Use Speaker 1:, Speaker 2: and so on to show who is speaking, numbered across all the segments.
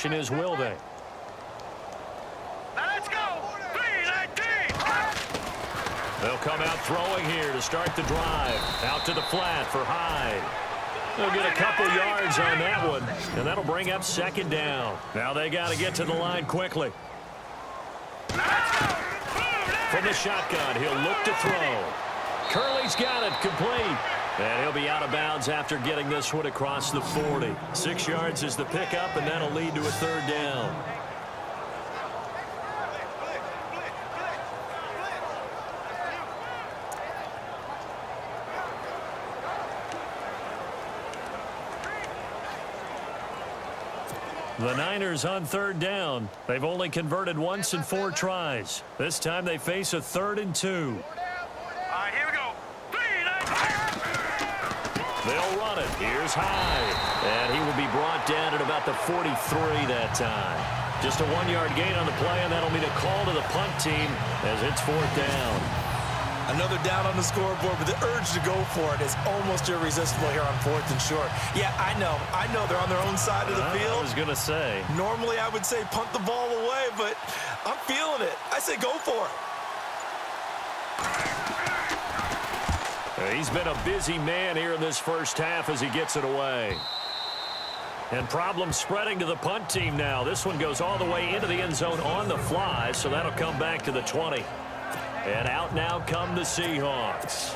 Speaker 1: formation is will they?
Speaker 2: Let's go. 3-19.
Speaker 1: They'll come out throwing here to start the drive. Out to the flat for Hyde. They'll get a couple yards on that one, and that'll bring up second down. Now they got to get to the line quickly. From the shotgun, he'll look to throw. Curley's got it, complete. And he'll be out of bounds after getting this one across the 40. 6 yards is the pickup, and that'll lead to a third down. The Niners on third down. They've only converted once in 4 tries. This time they face a 3rd and 2.
Speaker 2: All right, here we go. 3-19.
Speaker 1: They'll run it. Here's Hyde. And he will be brought down at about the 43 that time. Just a 1-yard gain on the play, and that'll mean a call to the punt team as it's 4th down.
Speaker 3: Another down on the scoreboard, but the urge to go for it is almost irresistible here on 4th and short. Yeah, I know they're on their own side of the field.
Speaker 1: I was going to say.
Speaker 3: Normally I would say punt the ball away, but I'm feeling it. I say go for it.
Speaker 1: He's been a busy man here in this first half as he gets it away. And problems spreading to the punt team now. This one goes all the way into the end zone on the fly, so that'll come back to the 20. And out now come the Seahawks.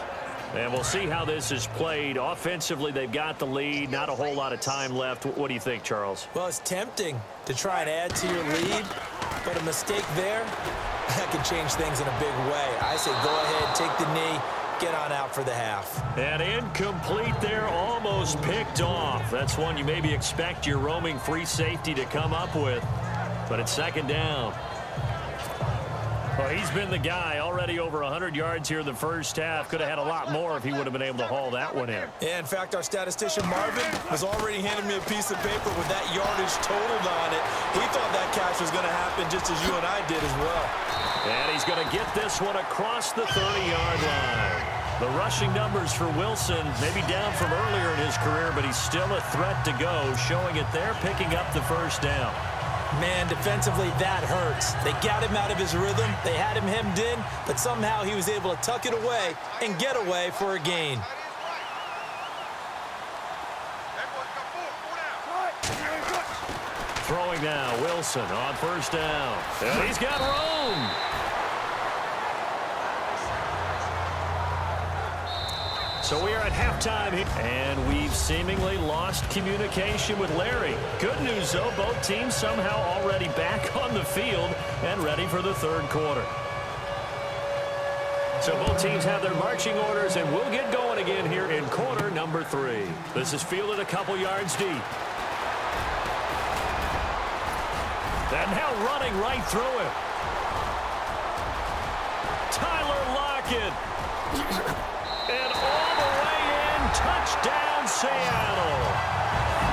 Speaker 1: And we'll see how this is played. Offensively, they've got the lead. Not a whole lot of time left. What do you think, Charles?
Speaker 3: Well, it's tempting to try and add to your lead, but a mistake there, that could change things in a big way. I say go ahead, take the knee, get on out for the half.
Speaker 1: And incomplete there, almost picked off. That's one you maybe expect your roaming free safety to come up with. But it's second down. Well, he's been the guy. Already over 100 yards here in the first half. Could have had a lot more if he would have been able to haul that one in.
Speaker 3: Yeah, in fact, our statistician Marvin was already handing me a piece of paper with that yardage totaled on it. He thought that catch was going to happen just as you and I did as well.
Speaker 1: And he's going to get this one across the 30-yard line. The rushing numbers for Wilson maybe down from earlier in his career, but he's still a threat to go, showing it there, picking up the first down.
Speaker 3: Man, defensively, that hurts. They got him out of his rhythm. They had him hemmed in, but somehow he was able to tuck it away and get away for a gain.
Speaker 1: Throwing now, Wilson on first down. And he's got room. So we are at halftime here, and we've seemingly lost communication with Larry. Good news, though, both teams somehow already back on the field and ready for the third quarter. So both teams have their marching orders, and we'll get going again here in quarter number 3. This is fielded a couple yards deep. And now running right through him. Tyler Lockett. And all the way in, touchdown Seattle.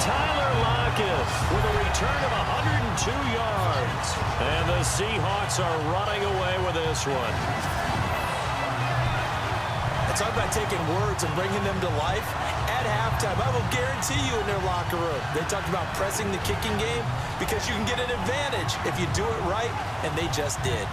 Speaker 1: Tyler Lockett with a return of 102 yards. And the Seahawks are running away with this one.
Speaker 3: Talk about taking words and bringing them to life. At halftime, I will guarantee you in their locker room, they talked about pressing the kicking game because you can get an advantage if you do it right, and they just did.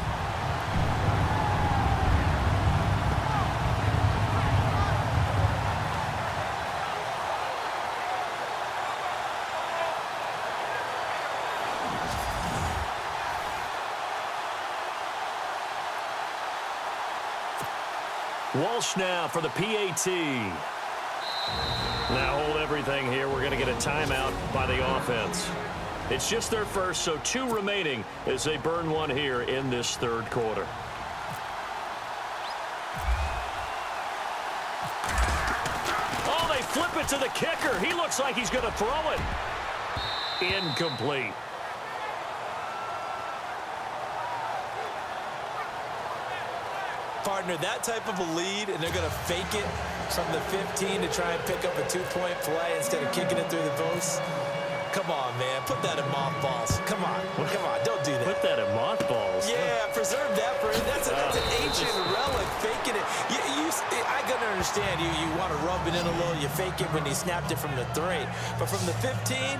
Speaker 1: Walsh now for the PAT. Now hold everything here. We're going to get a timeout by the offense. It's just their first, so 2 remaining as they burn one here in this third quarter. Oh, they flip it to the kicker. He looks like he's going to throw it. Incomplete.
Speaker 3: Partner, that type of a lead, and they're going to fake it from the 15 to try and pick up a 2-point play instead of kicking it through the post. Come on, man. Put that in mothballs. Come on. Don't do that.
Speaker 1: Put that in mothballs?
Speaker 3: Yeah, preserve that for him. That's an ancient relic, faking it. I can understand you want to rub it in a little. You fake it when he snapped it from the 3. But from the 15,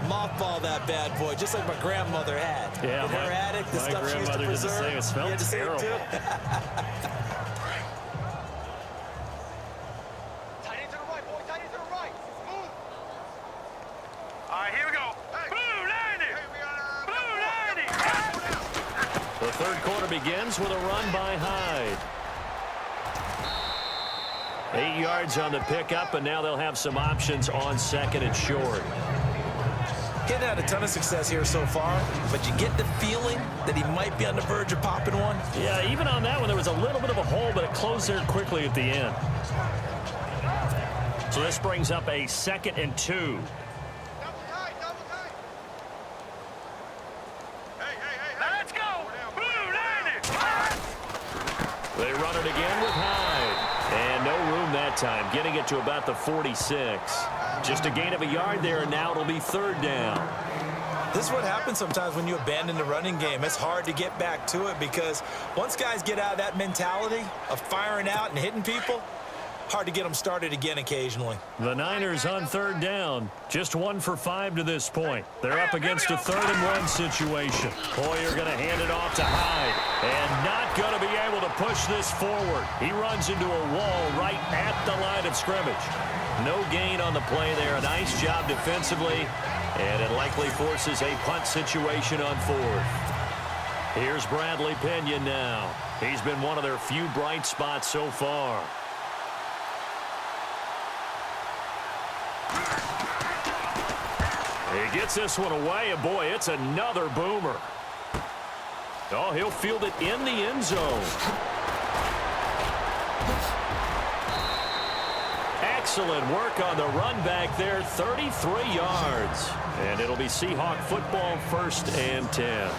Speaker 3: mothball that bad boy, just like my grandmother had.
Speaker 1: Yeah,
Speaker 3: in her attic, the stuff she used to preserve.
Speaker 1: It smelled terrible.
Speaker 2: All right, here we go. Blue 90. Blue 90.
Speaker 1: The third quarter begins with a run by Hyde. 8 yards on the pickup, and now they'll have some options on second and short.
Speaker 3: Getting had a ton of success here so far, but you get the feeling that he might be on the verge of popping one.
Speaker 1: Yeah, even on that one, there was a little bit of a hole, but it closed there quickly at the end. So this brings up a 2nd and 2.
Speaker 2: Let's go. Blue 90.
Speaker 1: They run it again with Hyde. And no room that time, getting it to about the 46. Just a gain of a yard there, and now it'll be 3rd down.
Speaker 3: This is what happens sometimes when you abandon the running game. It's hard to get back to it because once guys get out of that mentality of firing out and hitting people, hard to get them started again occasionally.
Speaker 1: The Niners on 3rd down. Just 1 for 5 to this point. They're up against a 3rd and 1 situation. Hoyer going to hand it off to Hyde. And not going to be able to push this forward. He runs into a wall right at the line of scrimmage. No gain on the play there. A nice job defensively. And it likely forces a punt situation on 4th. Here's Bradley Pena now. He's been one of their few bright spots so far. He gets this one away, and boy, it's another boomer. Oh, he'll field it in the end zone. Excellent work on the run back there, 33 yards. And it'll be Seahawk football, 1st and 10.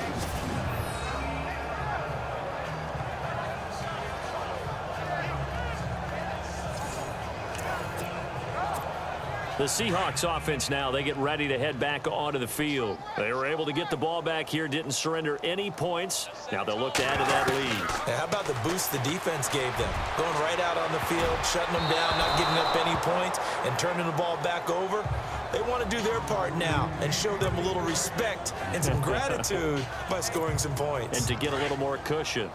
Speaker 1: The Seahawks offense now, they get ready to head back onto the field. They were able to get the ball back here, didn't surrender any points. Now they'll look to add to that lead.
Speaker 3: Now, how about the boost the defense gave them? Going right out on the field, shutting them down, not giving up any points, and turning the ball back over. They want to do their part now and show them a little respect and some gratitude by scoring some points.
Speaker 1: And to get a little more cushion.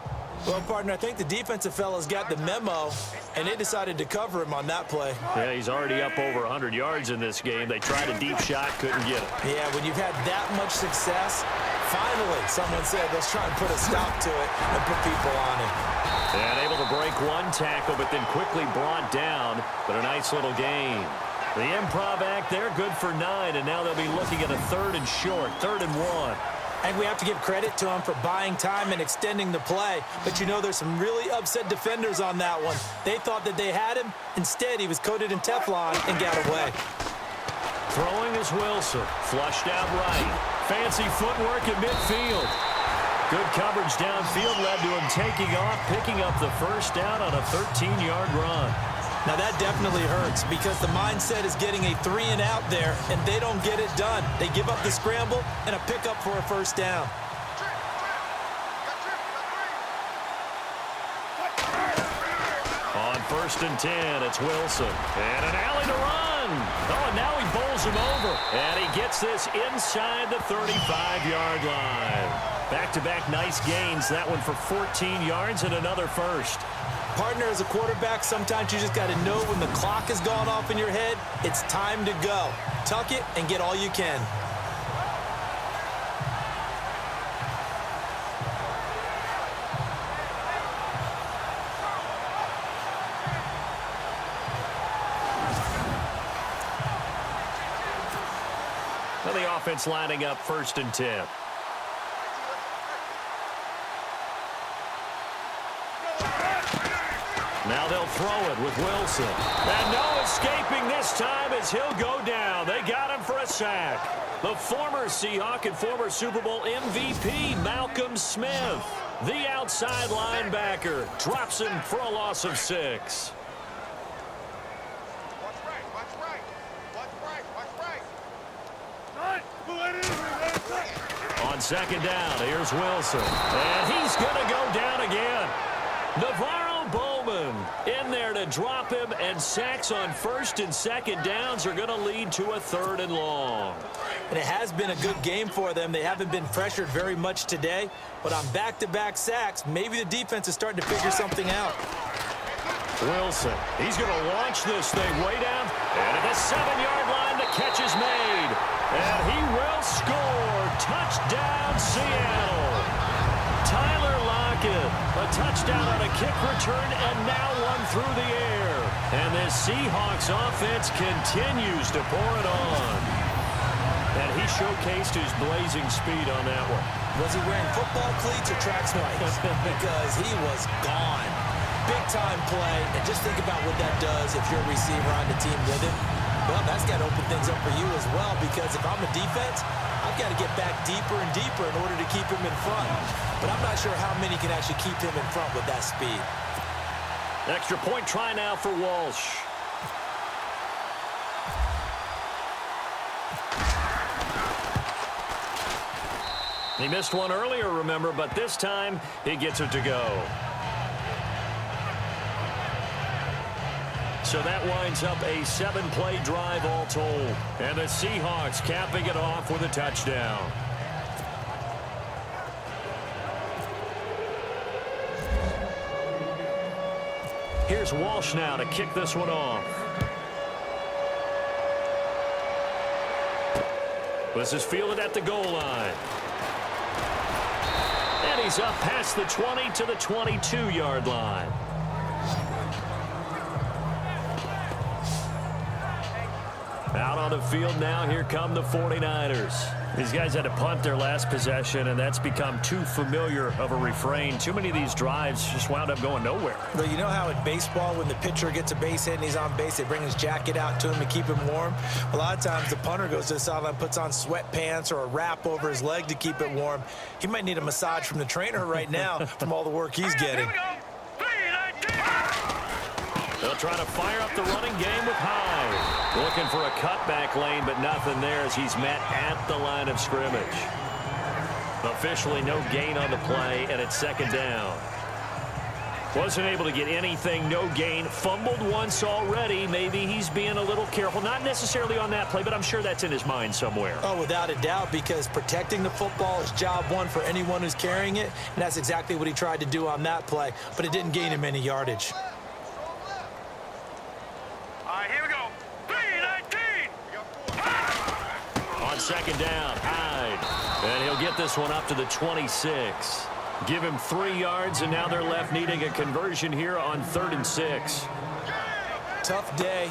Speaker 3: Well, partner, I think the defensive fellas got the memo, and they decided to cover him on that play.
Speaker 1: Yeah, he's already up over 100 yards in this game. They tried a deep shot, couldn't get it.
Speaker 3: Yeah, when you've had that much success, finally someone said, let's try and put a stop to it and put people on him.
Speaker 1: And able to break one tackle, but then quickly brought down, but a nice little gain. The improv act there, good for 9, and now they'll be looking at a 3rd and short, 3rd and 1.
Speaker 3: And we have to give credit to him for buying time and extending the play. But you know, there's some really upset defenders on that one. They thought that they had him. Instead, he was coated in Teflon and got away.
Speaker 1: Throwing is Wilson. Flushed out right. Fancy footwork at midfield. Good coverage downfield led to him taking off, picking up the 1st down on a 13-yard run.
Speaker 3: Now that definitely hurts because the mindset is getting a 3 and out there, and they don't get it done. They give up the scramble and a pickup for a 1st down.
Speaker 1: On 1st and 10, it's Wilson. And an alley to run. Oh, and now he bowls him over. And he gets this inside the 35-yard line. Back-to-back nice gains. That one for 14 yards and another 1st.
Speaker 3: Partner, as a quarterback, sometimes you just got to know when the clock has gone off in your head, it's time to go. Tuck it and get all you can.
Speaker 1: Well, the offense lining up 1st and 10. Now they'll throw it with Wilson. And no escaping this time as he'll go down. They got him for a sack. The former Seahawk and former Super Bowl MVP, Malcolm Smith, the outside linebacker, drops him for a loss of 6. On 2nd down, here's Wilson. And he's going to go down again. Navarro Bowman in there to drop him, and sacks on first and second downs are going to lead to a 3rd and long.
Speaker 3: And it has been a good game for them. They haven't been pressured very much today, but on back-to-back sacks, maybe the defense is starting to figure something out.
Speaker 1: Wilson, he's going to launch this thing way down, and at the 7-yard line, the catch is made. And he will score. Touchdown, Seattle. Tyler Lockett, a touchdown on a kick return, and now one through the air. And this Seahawks offense continues to pour it on. And he showcased his blazing speed on that one.
Speaker 3: Was he wearing football cleats or track spikes? Because he was gone. Big-time play, and just think about what that does if you're a receiver on the team with him. Well, that's got to open things up for you as well, because if I'm a defense, I've got to get back deeper and deeper in order to keep him in front. But I'm not sure how many can actually keep him in front with that speed.
Speaker 1: Extra point try now for Walsh. He missed one earlier, remember, but this time he gets it to go. So that winds up a 7-play drive all told. And the Seahawks capping it off with a touchdown. Here's Walsh now to kick this one off. This is fielded at the goal line. And he's up past the 20 to the 22-yard line. Out on the field now, here come the 49ers. These guys had to punt their last possession, and that's become too familiar of a refrain. Too many of these drives just wound up going nowhere.
Speaker 3: Well, you know how in baseball, when the pitcher gets a base hit and he's on base, they bring his jacket out to him to keep him warm? A lot of times the punter goes to the sideline, puts on sweatpants or a wrap over his leg to keep it warm. He might need a massage from the trainer right now from all the work he's getting.
Speaker 1: They'll try to fire up the running game with Hyde. Looking for a cutback lane, but nothing there as he's met at the line of scrimmage. Officially no gain on the play, and it's 2nd down. Wasn't able to get anything, no gain. Fumbled once already. Maybe he's being a little careful. Not necessarily on that play, but I'm sure that's in his mind somewhere.
Speaker 3: Oh, without a doubt, because protecting the football is job one for anyone who's carrying it, and that's exactly what he tried to do on that play, but it didn't gain him any yardage.
Speaker 2: Here we go. 3-19.
Speaker 1: On 2nd down, Hyde. And he'll get this one up to the 26. Give him 3 yards, and now they're left needing a conversion here on 3rd and 6.
Speaker 3: Tough day,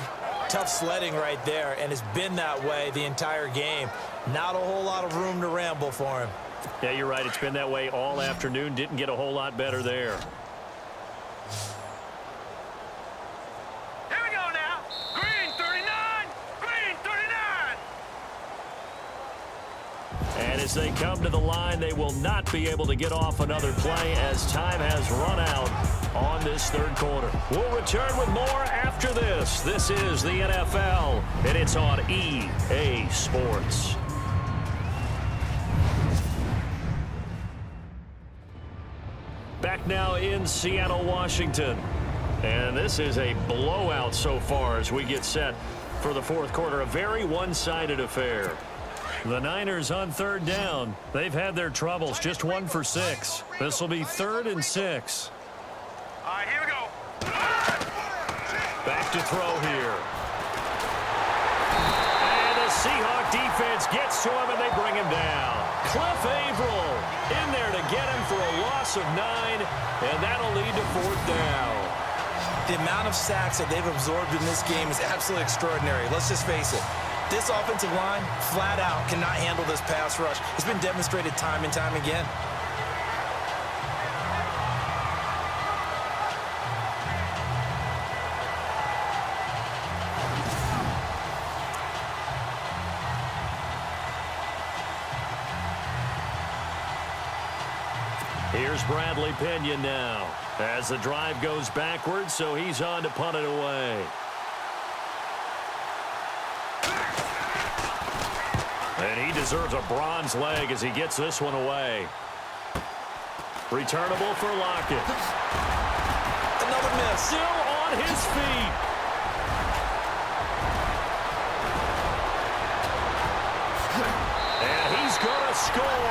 Speaker 3: tough sledding right there, and it's been that way the entire game. Not a whole lot of room to ramble for him.
Speaker 1: Yeah, you're right. It's been that way all afternoon. Didn't get a whole lot better there.
Speaker 2: Here we go now. Green 39. Green 39.
Speaker 1: And as they come to the line, they will not be able to get off another play as time has run out on this 3rd quarter. We'll return with more after this. This is the NFL, and it's on EA Sports. Back now in Seattle, Washington. And this is a blowout so far as we get set for the 4th quarter. A very one-sided affair. The Niners on 3rd down. They've had their troubles, just 1 for 6. This will be 3rd and 6.
Speaker 2: Here we go.
Speaker 1: Back to throw here. And the Seahawk defense gets to him, and they bring him down. Cliff Averill in there to get him for a loss of 9, and that'll lead to 4th down.
Speaker 3: The amount of sacks that they've absorbed in this game is absolutely extraordinary. Let's just face it. This offensive line, flat out, cannot handle this pass rush. It's been demonstrated time and time again.
Speaker 1: Here's Bradley Pinion now as the drive goes backwards, so he's on to punt it away. And he deserves a bronze leg as he gets this one away. Returnable for Lockett.
Speaker 3: another miss.
Speaker 1: Still on his feet. And he's going to score.